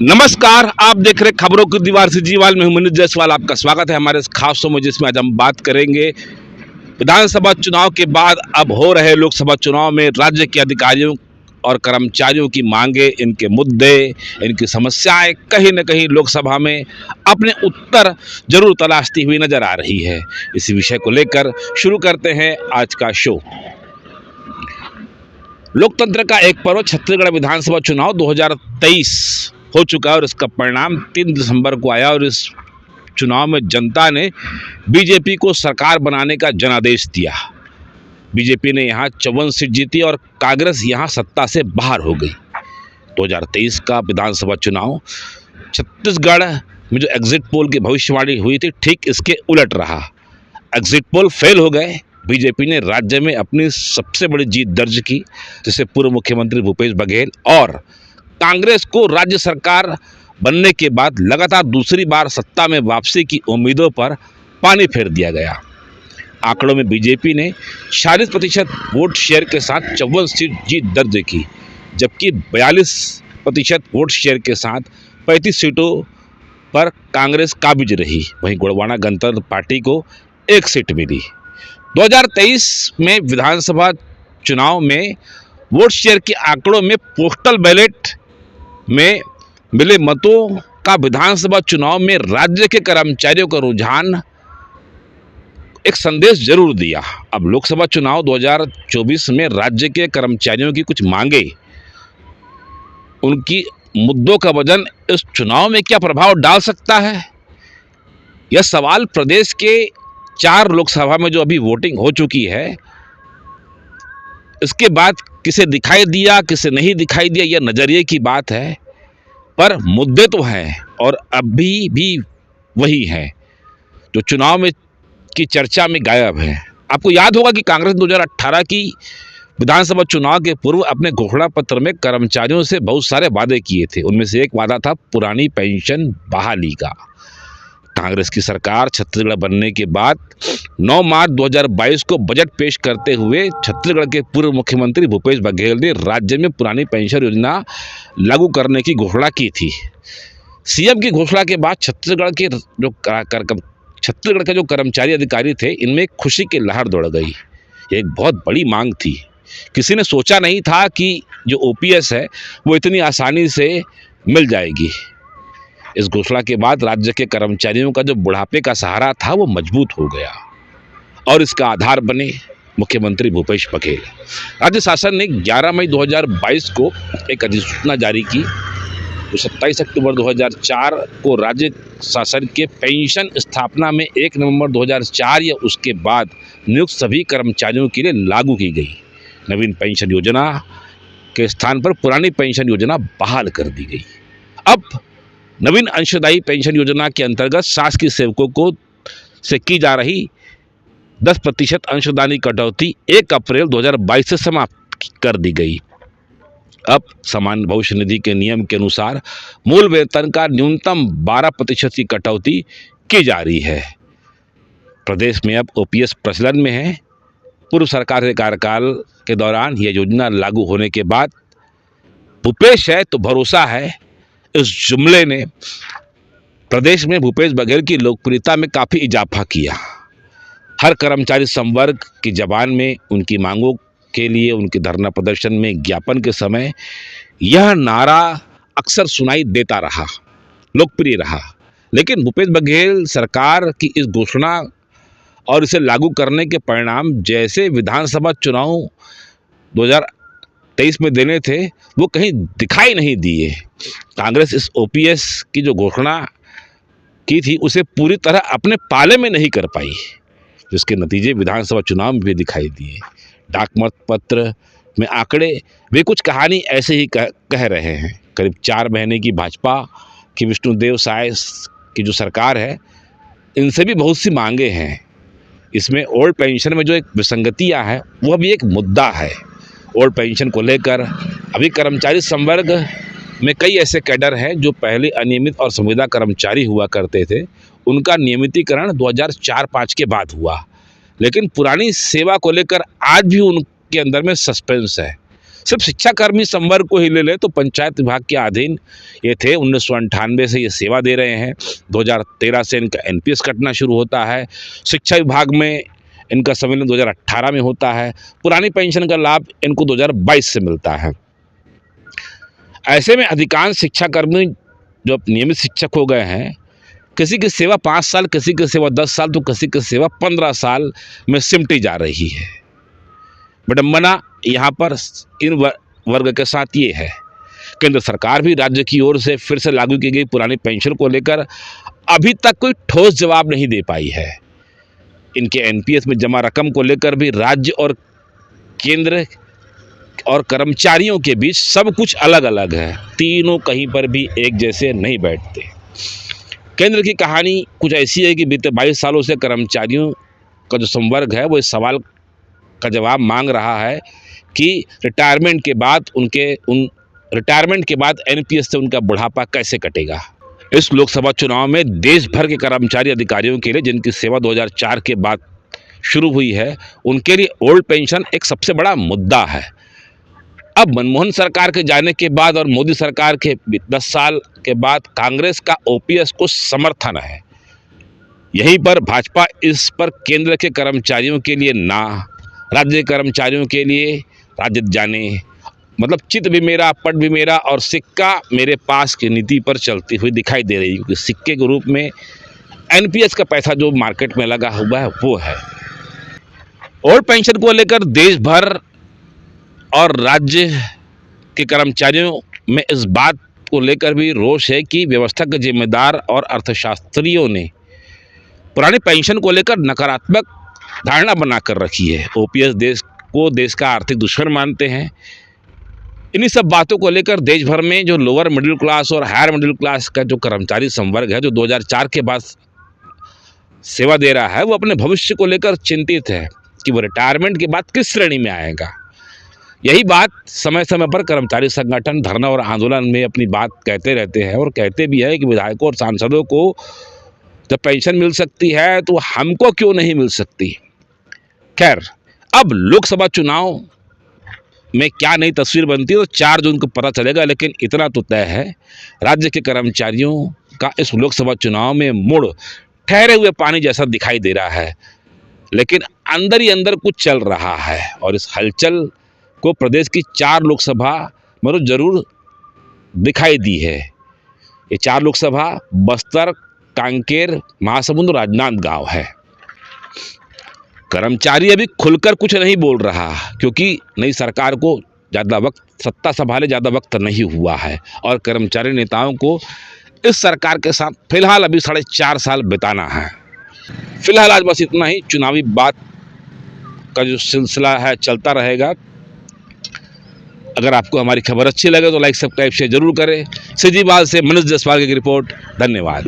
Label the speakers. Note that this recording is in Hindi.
Speaker 1: नमस्कार, आप देख रहे खबरों की दीवार से जीवाल में हूं मनीष जायसवाल। आपका स्वागत है हमारे इस खास शो में, जिसमें आज हम बात करेंगे विधानसभा चुनाव के बाद अब हो रहे लोकसभा चुनाव में राज्य के अधिकारियों और कर्मचारियों की मांगे, इनके मुद्दे, इनकी समस्याएं कहीं न कहीं लोकसभा में अपने उत्तर जरूर तलाशती हुई नजर आ रही है। इसी विषय को लेकर शुरू करते हैं आज का शो। लोकतंत्र का एक पर्व छत्तीसगढ़ विधानसभा चुनाव 2023 हो चुका है और इसका परिणाम 3 दिसंबर को आया और इस चुनाव में जनता ने बीजेपी को सरकार बनाने का जनादेश दिया। बीजेपी ने यहाँ 54 सीट जीती और कांग्रेस यहाँ सत्ता से बाहर हो गई। 2023 का विधानसभा चुनाव छत्तीसगढ़ में जो एग्जिट पोल की भविष्यवाणी हुई थी, ठीक इसके उलट रहा। एग्जिट पोल फेल हो गए। बीजेपी ने राज्य में अपनी सबसे बड़ी जीत दर्ज की, जिसे पूर्व मुख्यमंत्री भूपेश बघेल और कांग्रेस को राज्य सरकार बनने के बाद लगातार दूसरी बार सत्ता में वापसी की उम्मीदों पर पानी फेर दिया गया। आंकड़ों में बीजेपी ने 46% वोट शेयर के साथ 54 सीट जीत दर्ज की, जबकि 42% वोट शेयर के साथ 35 सीटों पर कांग्रेस काबिज रही। वहीं गोंडवाना गणतंत्र पार्टी को 1 सीट मिली। 2023 में विधानसभा चुनाव में वोट शेयर के आंकड़ों में पोस्टल बैलेट में मिले मतों का विधानसभा चुनाव में राज्य के कर्मचारियों का रुझान एक संदेश जरूर दिया। अब लोकसभा चुनाव 2024 में राज्य के कर्मचारियों की कुछ मांगे, उनकी मुद्दों का वजन इस चुनाव में क्या प्रभाव डाल सकता है? यह सवाल प्रदेश के 4 लोकसभा में जो अभी वोटिंग हो चुकी है, इसके बाद किसे दिखाई दिया किसे नहीं दिखाई दिया, यह नज़रिए की बात है, पर मुद्दे तो हैं और अभी भी वही हैं जो चुनाव में की चर्चा में गायब है। आपको याद होगा कि कांग्रेस 2018 की विधानसभा चुनाव के पूर्व अपने घोषणा पत्र में कर्मचारियों से बहुत सारे वादे किए थे। उनमें से एक वादा था पुरानी पेंशन बहाली का। कांग्रेस की सरकार छत्तीसगढ़ बनने के बाद 9 मार्च 2022 को बजट पेश करते हुए छत्तीसगढ़ के पूर्व मुख्यमंत्री भूपेश बघेल ने राज्य में पुरानी पेंशन योजना लागू करने की घोषणा की थी। सीएम की घोषणा के बाद छत्तीसगढ़ के जो कर्मचारी अधिकारी थे, इनमें खुशी की लहर दौड़ गई। एक बहुत बड़ी मांग थी। किसी ने सोचा नहीं था कि जो ओपीएस है वो इतनी आसानी से मिल जाएगी। इस घोषणा के बाद राज्य के कर्मचारियों का जो बुढ़ापे का सहारा था वो मजबूत हो गया और इसका आधार बने मुख्यमंत्री भूपेश बघेल। राज्य शासन ने 11 मई 2022 को एक अधिसूचना जारी की, जो 27 अक्टूबर 2004 को राज्य शासन के पेंशन स्थापना में 1 नवंबर 2004 या उसके बाद नियुक्त सभी कर्मचारियों के लिए लागू की गई। नवीन पेंशन योजना के स्थान पर पुरानी पेंशन योजना बहाल कर दी गई। अब नवीन अंशदायी पेंशन योजना के अंतर्गत शासकीय सेवकों को से की जा रही 10% अंशदानी कटौती 1 अप्रैल 2022 से समाप्त कर दी गई। अब सामान्य भविष्य निधि के नियम के अनुसार मूल वेतन का न्यूनतम 12% की कटौती की जा रही है। प्रदेश में अब ओपीएस प्रचलन में है। पूर्व सरकार के कार्यकाल के दौरान यह योजना लागू होने के बाद भूपेश है तो भरोसा है, इस जुमले ने प्रदेश में भूपेश बघेल की लोकप्रियता में काफ़ी इजाफा किया। हर कर्मचारी संवर्ग की जबान में उनकी मांगों के लिए उनके धरना प्रदर्शन में ज्ञापन के समय यह नारा अक्सर सुनाई देता रहा, लोकप्रिय रहा। लेकिन भूपेश बघेल सरकार की इस घोषणा और इसे लागू करने के परिणाम जैसे विधानसभा चुनाव 2023 में देने थे, वो कहीं दिखाई नहीं दिए। कांग्रेस इस ओपीएस की जो घोषणा की थी उसे पूरी तरह अपने पाले में नहीं कर पाई, जिसके नतीजे विधानसभा चुनाव में भी दिखाई दिए। डाक मत पत्र में आंकड़े वे कुछ कहानी ऐसे ही कह रहे हैं। करीब 4 महीने की भाजपा की विष्णुदेव साय की जो सरकार है, इनसे भी बहुत सी मांगे हैं। इसमें ओल्ड पेंशन में जो एक विसंगतियाँ हैं वह भी एक मुद्दा है। ओल्ड पेंशन को लेकर अभी कर्मचारी संवर्ग में कई ऐसे कैडर हैं जो पहले अनियमित और संविदा कर्मचारी हुआ करते थे। उनका नियमितीकरण 2004-05 के बाद हुआ, लेकिन पुरानी सेवा को लेकर आज भी उनके अंदर में सस्पेंस है। सिर्फ शिक्षाकर्मी संवर्ग को ही ले ले तो पंचायत विभाग के अधीन ये थे। 1998 से ये सेवा दे रहे हैं। 2013 से इनका एनपीएस कटना शुरू होता है। शिक्षा विभाग में इनका संविलियन 2018 में होता है। पुरानी पेंशन का लाभ इनको 2022 से मिलता है। ऐसे में अधिकांश शिक्षाकर्मी जो नियमित शिक्षक हो गए हैं, किसी की सेवा 5 साल, किसी की सेवा 10 साल, तो किसी की सेवा 15 साल में सिमटी जा रही है। विडंबना यहाँ पर इन वर्ग के साथ ये है। केंद्र सरकार भी राज्य की ओर से फिर से लागू की गई पुरानी पेंशन को लेकर अभी तक कोई ठोस जवाब नहीं दे पाई है। इनके एनपीएस में जमा रकम को लेकर भी राज्य और केंद्र और कर्मचारियों के बीच सब कुछ अलग अलग है। तीनों कहीं पर भी एक जैसे नहीं बैठते। केंद्र की कहानी कुछ ऐसी है कि बीते 22 सालों से कर्मचारियों का जो संवर्ग है वो इस सवाल का जवाब मांग रहा है कि रिटायरमेंट के बाद एनपीएस से उनका बुढ़ापा कैसे कटेगा। इस लोकसभा चुनाव में देश भर के कर्मचारी अधिकारियों के लिए जिनकी सेवा 2004 के बाद शुरू हुई है, उनके लिए ओल्ड पेंशन एक सबसे बड़ा मुद्दा है। अब मनमोहन सरकार के जाने के बाद और मोदी सरकार के 10 साल के बाद कांग्रेस का ओपीएस को समर्थन है। यहीं पर भाजपा इस पर केंद्र के कर्मचारियों के लिए ना, राज्य कर्मचारियों के लिए राज्य जाने, मतलब चित भी मेरा पट भी मेरा और सिक्का मेरे पास की नीति पर चलती हुई दिखाई दे रही है। क्योंकि सिक्के के रूप में एनपीएस का पैसा जो मार्केट में लगा हुआ है वो है। ओल्ड पेंशन को लेकर देश भर और राज्य के कर्मचारियों में इस बात को लेकर भी रोष है कि व्यवस्था के जिम्मेदार और अर्थशास्त्रियों ने पुरानी पेंशन को लेकर नकारात्मक धारणा बनाकर रखी है। ओपीएस देश का आर्थिक दुश्मन मानते हैं। इन्हीं सब बातों को लेकर देश भर में जो लोअर मिडिल क्लास और हायर मिडिल क्लास का जो कर्मचारी संवर्ग है, जो 2004 के बाद सेवा दे रहा है, वो अपने भविष्य को लेकर चिंतित है कि वो रिटायरमेंट के बाद किस श्रेणी में आएगा। यही बात समय समय पर कर्मचारी संगठन धरना और आंदोलन में अपनी बात कहते रहते हैं और कहते भी है कि विधायकों और सांसदों को जब पेंशन मिल सकती है तो हमको क्यों नहीं मिल सकती। खैर, अब लोकसभा चुनाव में क्या नई तस्वीर बनती है तो 4 जून को पता चलेगा। लेकिन इतना तो तय है, राज्य के कर्मचारियों का इस लोकसभा चुनाव में मूड ठहरे हुए पानी जैसा दिखाई दे रहा है, लेकिन अंदर ही अंदर कुछ चल रहा है। और इस हलचल को प्रदेश की 4 लोकसभा में जरूर दिखाई दी है। ये 4 लोकसभा बस्तर, कांकेर, महासमुंद और राजनांदगांव है। कर्मचारी अभी खुलकर कुछ नहीं बोल रहा क्योंकि नई सरकार को ज़्यादा वक्त, सत्ता संभाले ज़्यादा वक्त नहीं हुआ है और कर्मचारी नेताओं को इस सरकार के साथ फिलहाल अभी 4.5 साल बिताना है। फिलहाल आज बस इतना ही। चुनावी बात का जो सिलसिला है चलता रहेगा। अगर आपको हमारी खबर अच्छी लगे तो लाइक सब्सक्राइब शेयर जरूर करें। सिजीवाल से मनीष जायसवाल की रिपोर्ट। धन्यवाद।